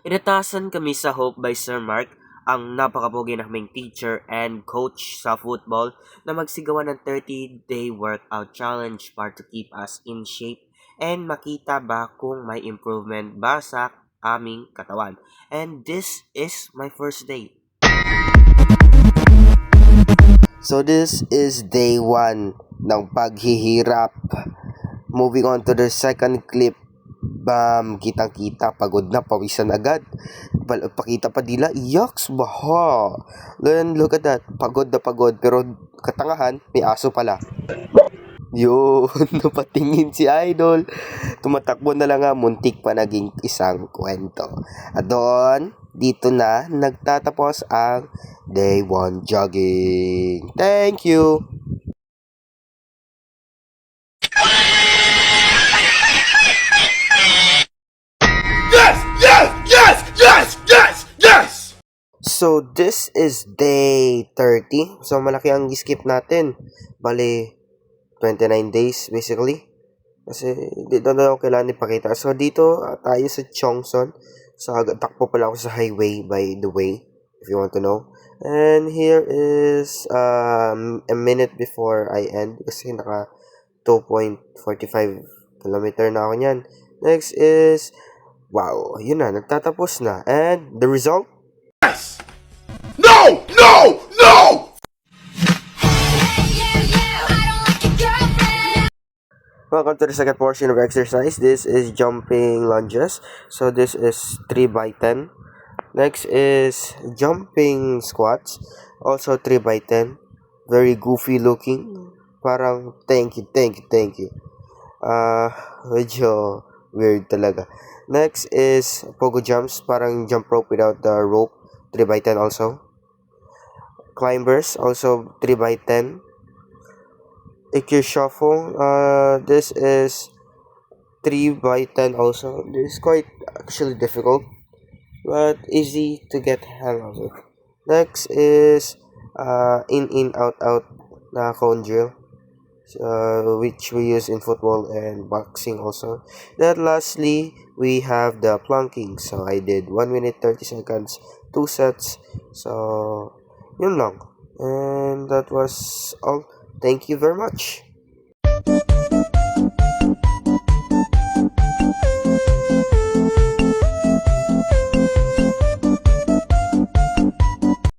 Inatasan kami sa Hope by Sir Mark, ang napakapogi naming teacher and coach sa football na magsigawa ng 30-day workout challenge para to keep us in shape and makita ba kung may improvement ba sa aming katawan. And this is my first day. So this is day 1 ng paghihirap. Moving on to the second clip. Bam! Kitang-kita, pagod na, pawisan agad. Pakita pa dila, yaks baha. Then look at that, pagod na pagod. Pero katangahan, may aso pala. Yun, napatingin si Idol. Tumatakbo na lang nga, muntik pa naging isang kwento. At doon, dito na nagtatapos ang day 1 jogging. Thank you! So, this is day 30. So, malaki ang skip natin. Bali, 29 days basically. Kasi, dito na ako kailangan ipakita. So, dito tayo sa Chongson. So, takpo pala ako sa highway by the way, if you want to know. And here is a minute before I end. Kasi naka 2.45 kilometer na ako niyan. Next is, wow, yun na, nagtatapos na. And the result? Yes! No! No! No! Welcome to the second portion of exercise. This is jumping lunges. So this is 3 by 10. Next is jumping squats. Also 3 by 10. Very goofy looking. Parang thank you. Medyo weird talaga. Next is pogo jumps. Parang jump rope without the rope. 3 by 10 also. Climbers. Also 3 by 10. EQ shuffle, this is 3 by 10 also. This is quite actually difficult, but easy to get hang of it. Next is in out na cone drill, which we use in football and boxing also. Then lastly, we have the planking. So I did 1 minute 30 seconds, 2 sets. So yun lang, and that was all. Thank you very much.